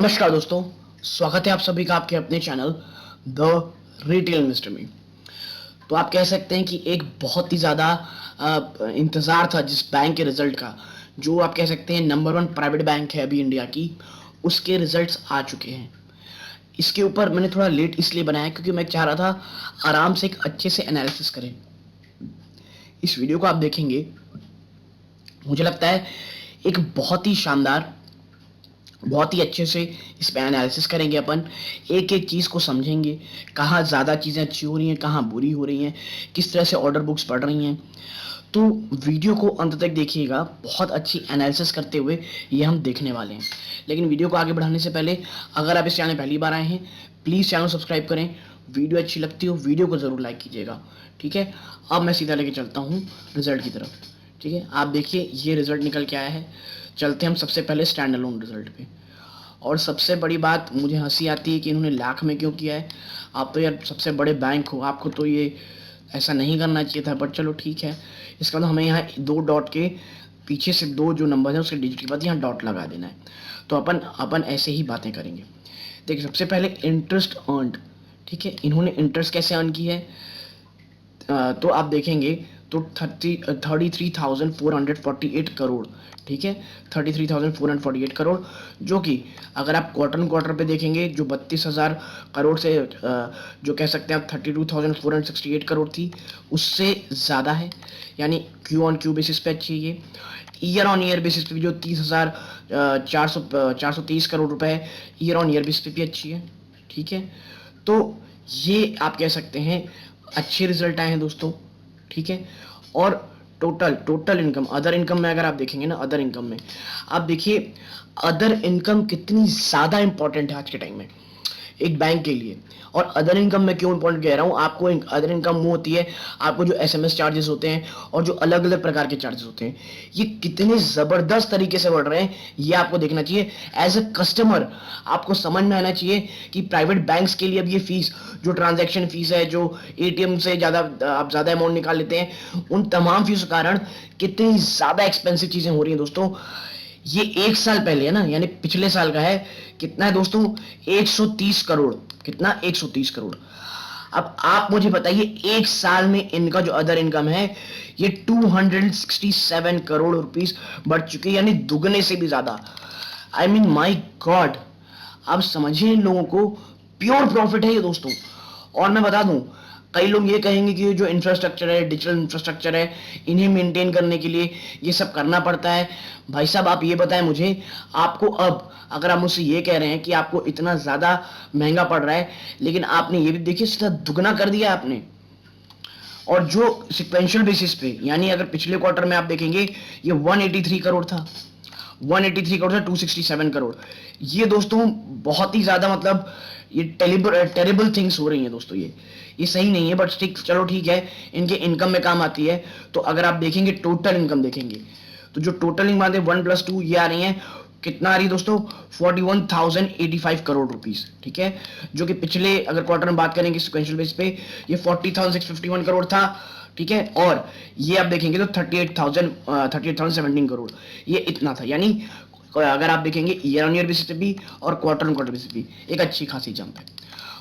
नमस्कार दोस्तों, स्वागत है आप सभी का आपके अपने चैनल द रिटेल इन्वेस्टर में। तो आप कह सकते हैं कि एक बहुत ही ज़्यादा इंतज़ार था जिस बैंक के रिजल्ट का, जो आप कह सकते हैं नंबर 1 प्राइवेट बैंक है अभी इंडिया की, उसके रिजल्ट्स आ चुके हैं। इसके ऊपर मैंने थोड़ा लेट इसलिए बनाया क्योंकि मैं चाह रहा था आराम से एक अच्छे से एनालिसिस करें। इस वीडियो को आप देखेंगे, मुझे लगता है एक बहुत ही शानदार, बहुत ही अच्छे से इस पे एनालिसिस करेंगे। अपन एक एक चीज़ को समझेंगे, कहाँ ज़्यादा चीज़ें अच्छी हो रही हैं, कहाँ बुरी हो रही हैं, किस तरह से ऑर्डर बुक्स पढ़ रही हैं। तो वीडियो को अंत तक देखिएगा, बहुत अच्छी एनालिसिस करते हुए ये हम देखने वाले हैं। लेकिन वीडियो को आगे बढ़ाने से पहले अगर आप इस चैनल पहली बार आए हैं, प्लीज़ चैनल सब्सक्राइब करें। वीडियो अच्छी लगती हो वीडियो को ज़रूर लाइक कीजिएगा, ठीक है। अब मैं सीधा लेके चलता हूँ रिजल्ट की तरफ, ठीक है। आप देखिए ये रिजल्ट निकल के आया है। चलते हम सबसे पहले स्टैंड अलोन रिजल्ट पे। और सबसे बड़ी बात मुझे हंसी आती है कि इन्होंने लाख में क्यों किया है। आप तो यार सबसे बड़े बैंक हो, आपको तो ये ऐसा नहीं करना चाहिए था, बट चलो ठीक है। इसका मतलब हमें यहाँ दो डॉट के पीछे से दो जो नंबर है उसके डिजिट के बाद यहाँ डॉट लगा देना है। तो अपन अपन ऐसे ही बातें करेंगे। देखिए सबसे पहले इंटरेस्ट अर्नड, ठीक है। इन्होंने इंटरेस्ट कैसे अर्न की है, तो आप देखेंगे तो 33,448 करोड़, ठीक है। 33,448 करोड़, जो कि अगर आप क्वार्टर क्वार्टर पे देखेंगे जो 32,000 करोड़ से जो कह सकते हैं आप 32,468 करोड़ थी, उससे ज़्यादा है। यानी क्यू ऑन क्यू बेसिस पे अच्छी है ये। ईयर ऑन ईयर बेसिस पे भी जो 30,430 करोड़ रुपए है, ईयर ऑन ईयर बेसिस पे भी अच्छी है, ठीक है। तो ये आप कह सकते हैं अच्छे रिजल्ट आए हैं दोस्तों, ठीक है। और टोटल इनकम, अदर इनकम में अगर आप देखेंगे ना, अदर इनकम में आप देखिए अदर इनकम कितनी ज़्यादा इंपॉर्टेंट है आज के टाइम में एक बैंक के लिए। और अदर इनकम में क्यों इंपॉर्टेंट कह रहा हूँ, आपको अदर इनकम वो होती है, आपको जो एसएमएस चार्जेस होते हैं और जो अलग अलग प्रकार के चार्जेस होते हैं, ये कितने ज़बरदस्त तरीके से बढ़ रहे हैं, ये आपको देखना चाहिए। एज अ कस्टमर आपको समझ में आना चाहिए कि प्राइवेट बैंक्स के लिए अब ये फीस, जो ट्रांजैक्शन फीस है, जो एटीएम से ज़्यादा आप ज़्यादा अमाउंट निकाल लेते हैं, उन तमाम फीस के कारण कितनी ज़्यादा एक्सपेंसिव चीज़ें हो रही हैं दोस्तों। ये एक साल पहले है ना, यानी पिछले साल का है। कितना है दोस्तों, 130 करोड़। कितना, 130 करोड़। अब आप मुझे बताइए एक साल में इनका जो अदर इनकम है ये 267 करोड़ रुपीस बढ़ चुकी है, यानी दुगने से भी ज्यादा। आई मीन माई गॉड, आप समझिए इन लोगों को प्योर प्रॉफिट है ये दोस्तों। और मैं बता दूं, कई लोग ये कहेंगे कि जो इंफ्रास्ट्रक्चर है, डिजिटल इंफ्रास्ट्रक्चर है, इन्हें मेंटेन करने के लिए ये सब करना पड़ता है। भाई साहब आप ये बताएं मुझे, आपको अब अगर आप मुझसे ये कह रहे हैं कि आपको इतना ज़्यादा महंगा पड़ रहा है, लेकिन आपने ये भी देखिए सीधा दुगना कर दिया आपने। और जो सिक्वेंशियल बेसिस पे, यानी अगर पिछले क्वार्टर में आप देखेंगे ये 183 करोड़ था, 183 करोड़ से 267 करोड़। ये दोस्तों बहुत ही ज़्यादा, मतलब ये टेरिबल थिंग्स हो रही हैं दोस्तों। ये सही नहीं है, बट ठीक, चलो ठीक है, इनके इनकम में काम आती है। तो अगर आप देखेंगे टोटल इनकम देखेंगे, तो जो टोटल इनकम आते हैं 1+2 ये आ रही है। कितना आ रही है दोस्तों, 41,085 करोड़ रुपीस, ठीक है। जो कि पिछले अगर क्वार्टर में बात करेंगे सिक्वेंशियल बेस पे, ये 40,651 करोड़ था, ठीक है। और ये आप देखेंगे तो 38,017 करोड़, ये इतना था। यानी अगर आप देखेंगे ईयर ऑन ईयर बेसिस पे भी और क्वार्टर ऑन क्वार्टर बेसिस पे एक अच्छी खासी जंप है।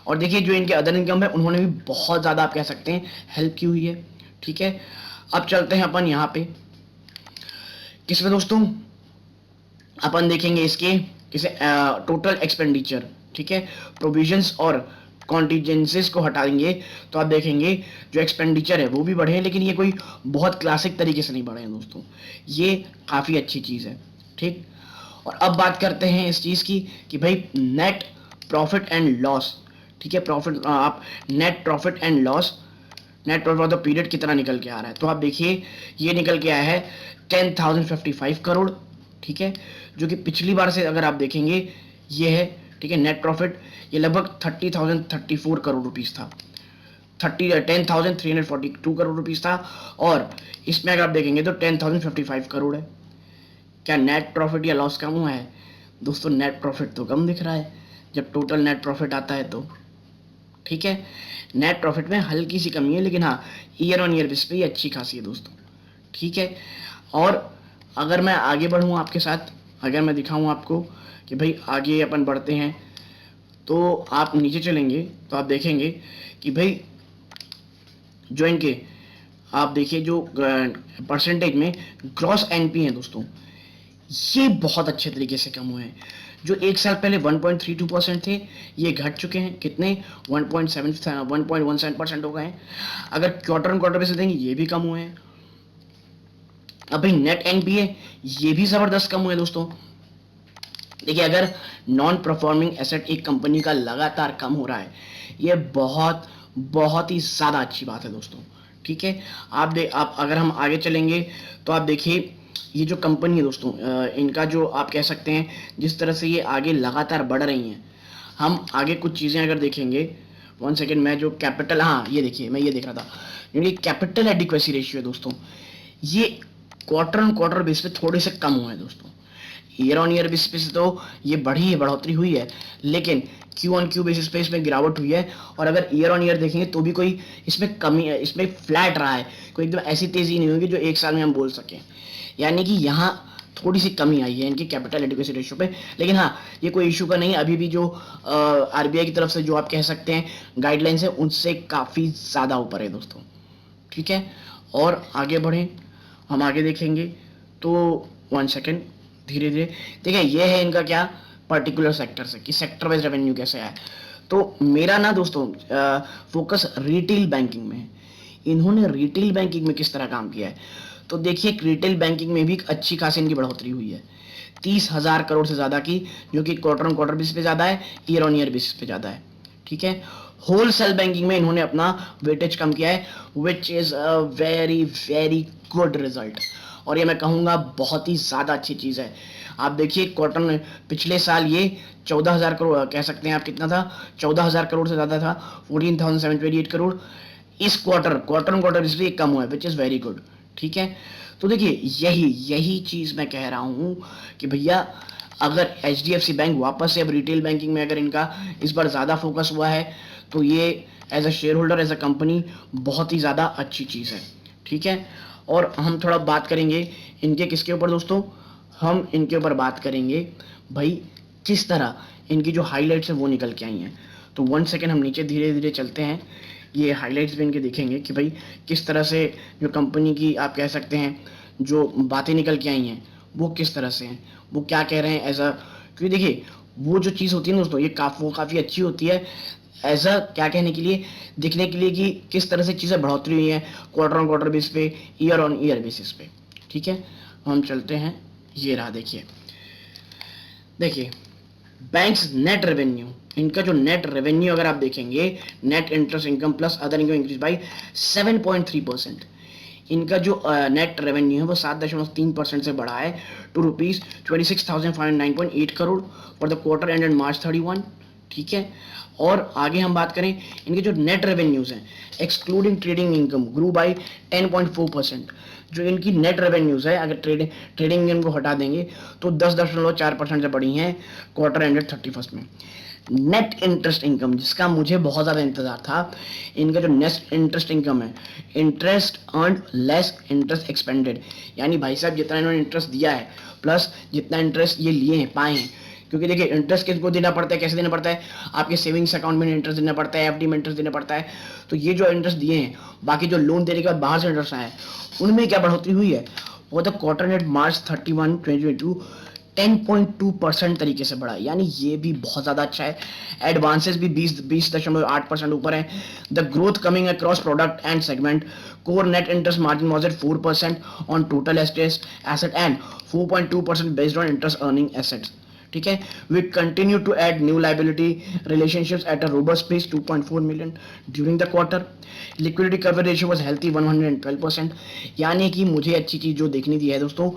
और देखिए जो इनके अदर इनकम है, उन्होंने भी बहुत ज़्यादा आप कह सकते हैं हेल्प की हुई है, ठीक है। अब चलते हैं अपन यहाँ पे किस में दोस्तों, अपन देखेंगे इसके किसे टोटल एक्सपेंडिचर, ठीक है। प्रोविजंस और कॉन्टीजेंसीज को हटा देंगे तो आप देखेंगे जो एक्सपेंडिचर है वो भी बढ़े हैं, लेकिन ये कोई बहुत क्लासिक तरीके से नहीं बढ़े हैं दोस्तों। ये काफ़ी अच्छी चीज़ है, ठीक। और अब बात करते हैं इस चीज़ की कि भाई नेट प्रॉफिट एंड लॉस, ठीक है। प्रॉफिट, आप net profit and loss, net profit of the period कितना निकल के आ रहा है, तो आप देखिए ये निकल के आया है 10,055 करोड़, ठीक है। जो कि पिछली बार से अगर आप देखेंगे ये है, ठीक है। नेट प्रॉफिट ये लगभग 30,034 करोड़ रुपीस था, 10,342 करोड़ रुपीस था। और इसमें अगर आप देखेंगे तो 10,055 करोड़ है। क्या नेट प्रॉफिट या लॉस कम हुआ है दोस्तों? नेट प्रॉफिट तो कम दिख रहा है जब टोटल नेट प्रॉफिट आता है तो, ठीक है। नेट प्रॉफिट में हल्की सी कमी है, लेकिन हाँ ईयर ऑन ईयर बेस पे ये अच्छी खासी है दोस्तों, ठीक है। और अगर मैं आगे बढ़ूँ आपके साथ, अगर मैं दिखाऊं आपको कि भाई आगे अपन बढ़ते हैं, तो आप नीचे चलेंगे तो आप देखेंगे कि भाई जो इनके आप देखिए जो परसेंटेज में ग्रॉस एनपी है दोस्तों, ये बहुत अच्छे तरीके से कम हुए हैं। जो एक साल पहले 1.32% थे, ये घट चुके हैं कितने 1.17% हो गए हैं। अगर क्वार्टर ऑन क्वार्टर बेसिस देंगे ये भी कम हुए हैं। अभी नेट एनपीए ये भी जबरदस्त कम हुए दोस्तों। देखिए अगर नॉन परफॉर्मिंग एसेट एक कंपनी का लगातार कम हो रहा है, ये बहुत बहुत ही ज़्यादा अच्छी बात है दोस्तों। ठीक है, आप अगर हम आगे चलेंगे तो आप देखिए ये जो कंपनी है दोस्तों, इनका जो आप कह सकते हैं जिस तरह से ये आगे लगातार बढ़ रही हैं, हम आगे कुछ चीज़ें अगर देखेंगे, 1 सेकेंड, मैं जो कैपिटल, हाँ ये देखिए मैं ये देख रहा था, क्योंकि कैपिटल एडिक्वेसी रेशियो है दोस्तों, ये क्वार्टर ऑन क्वार्टर बेस पे थोड़े से कम हुए हैं दोस्तों। ईयर ऑन ईयर बेसिस पे तो ये बढ़ोतरी हुई है, लेकिन क्यू ऑन क्यू बेसिस पे इसमें गिरावट हुई है। और अगर ईयर ऑन ईयर देखेंगे तो भी कोई इसमें कमी है, इसमें फ्लैट रहा है, कोई एकदम ऐसी तेजी नहीं होगी जो एक साल में हम बोल सकें। यानी कि यहाँ थोड़ी सी कमी आई है इनकी कैपिटल एडिक्वेसी रेशियो पे। लेकिन हाँ, ये कोई इशू का नहीं है, अभी भी जो आरबीआई की तरफ से जो आप कह सकते हैं गाइडलाइंस है उनसे काफ़ी ज़्यादा ऊपर है दोस्तों। ठीक है, और आगे बढ़ें, हम आगे देखेंगे तो 1 सेकेंड, धीरे धीरे देखिए ये है इनका क्या पर्टिकुलर सेक्टर से कि सेक्टर वाइज रेवेन्यू कैसे आया। तो मेरा ना दोस्तों फोकस रिटेल बैंकिंग में है। इन्होंने रिटेल बैंकिंग में किस तरह काम किया है, तो देखिए रिटेल बैंकिंग में भी अच्छी खासी इनकी बढ़ोतरी हुई है, 30,000 करोड़ से ज़्यादा की, जो कि क्वार्टर ऑन क्वार्टर बेसिस पे ज़्यादा है, ईयर ऑन ईयर बेसिस पे ज़्यादा है। ठीक है, होलसेल बैंकिंग में इन्होंने अपना वेटेज कम किया है, which is a very very good result, और ये मैं कहूँगा बहुत ही ज़्यादा अच्छी चीज़ है। आप देखिए क्वार्टर पिछले साल ये 14,000 करोड़ कह सकते हैं आप, कितना था, 14,000 करोड़ से ज़्यादा था, 14,728 करोड़। इस क्वार्टर ऑन क्वार्टर इसलिए कम हुआ है, विच इज़ वेरी गुड। ठीक है, तो देखिए यही चीज़ मैं कह रहा हूँ कि भैया अगर HDFC बैंक वापस से अब रिटेल बैंकिंग में अगर इनका इस बार ज़्यादा फोकस हुआ है, तो ये as a shareholder, as a company बहुत ही ज़्यादा अच्छी चीज़ है। ठीक है, और हम थोड़ा बात करेंगे इनके किसके ऊपर दोस्तों, हम इनके ऊपर बात करेंगे भाई किस तरह इनकी जो हाईलाइट्स है वो निकल के आई हैं। तो 1 सेकेंड, हम नीचे धीरे धीरे चलते हैं, ये हाईलाइट्स भी इनके देखेंगे कि भाई किस तरह से जो कंपनी की आप कह सकते हैं जो बातें निकल के आई हैं वो किस तरह से हैं, वो क्या कह रहे हैं एज अ, क्योंकि देखिए वो जो चीज़ होती है ना दोस्तों, ये काफ़ी अच्छी होती है एज अ क्या कहने के लिए, दिखने के लिए कि किस तरह से चीज़ें बढ़ोतरी हुई हैं क्वार्टर ऑन क्वार्टर बेसिस पे, ईयर ऑन ईयर बेसिस पे। ठीक है, हम चलते हैं, ये रहा देखिए बैंक्स नेट रेवेन्यू, इनका जो नेट रेवेन्यू अगर आप देखेंगे, net interest income plus other income increase by 7.3%। इनका जो नेट रेवेन्यू है वो 7.3% से बढ़ा है to ₹26,509.8 crore for the quarter ended March 31। ठीक है, और आगे हम बात करें इनके जो नेट रेवेन्यूज हैं excluding trading income grew by 10.4%। जो इनकी नेट रेवेन्यूज है अगर ट्रेडिंग इनकम को हटा देंगे तो 10.4% से बढ़ी हैं क्वार्टर एंडेड 31 में। नेट इंटरेस्ट इनकम, जिसका मुझे बहुत ज़्यादा इंतजार था, इनका जो नेट इंटरेस्ट इनकम है, interest earn less interest expanded, यानी भाई साहब जितना इन्होंने इंटरेस्ट दिया है प्लस जितना इंटरेस्ट ये लिए हैं पाए हैं, क्योंकि देखिए इंटरेस्ट किसको देना पड़ता है, कैसे देना पड़ता है, आपके सेविंग्स अकाउंट में इंटरेस्ट देना पड़ता है, FD में इंटरेस्ट देना पड़ता है। तो ये जो इंटरेस्ट दिए हैं, बाकी जो लोन देने के बाद बाहर से इंटरेस्ट आया है, उनमें क्या बढ़ोतरी हुई है, वो द क्वार्टर एंडेड March 31, 2022 10.2% तरीके से बढ़ा, यानी ये भी बहुत ज़्यादा अच्छा है। एडवांसेस भी 20.8% ऊपर है। The growth coming across product and segment, core net interest margin was at 4% on total asset and 4.2% based on interest earning assets. ठीक है, we continue to add new liability relationships at a robust pace 2.4 million during the quarter. Liquidity cover ratio was healthy 112%। यानी कि मुझे अच्छी चीज़ जो देखनी थी है दोस्तों,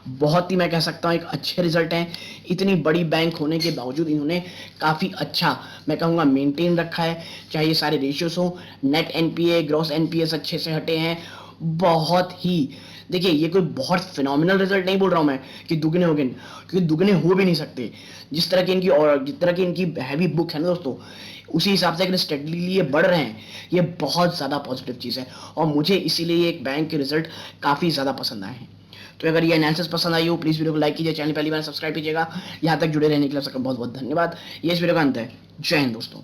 बहुत ही मैं कह सकता हूँ एक अच्छे रिजल्ट हैं। इतनी बड़ी बैंक होने के बावजूद इन्होंने काफ़ी अच्छा मैं कहूँगा मेंटेन रखा है, चाहे ये सारे रेशियोज हो, नेट NPA ग्रॉस NPS अच्छे से हटे हैं, बहुत ही देखिए ये कोई बहुत फिनोमिनल रिजल्ट नहीं बोल रहा हूँ मैं कि दुगने हो गए, क्योंकि दुगने हो भी नहीं सकते। जिस तरह की इनकी और जिस तरह की इनकी हैवी बुक है ना दोस्तों, उसी हिसाब से अगर स्टेडली ये बढ़ रहे हैं, ये बहुत ज़्यादा पॉजिटिव चीज़ है, और मुझे इसीलिए एक बैंक के रिजल्ट काफ़ी ज़्यादा पसंद आए हैं। तो अगर ये एनालिसिस पसंद आई हो प्लीज़ वीडियो को लाइक कीजिए, चैनल पहली बार सब्सक्राइब कीजिएगा। यहाँ तक जुड़े रहने के लिए सबका बहुत बहुत धन्यवाद। ये इस वीडियो का अंत है। जय हिंद दोस्तों।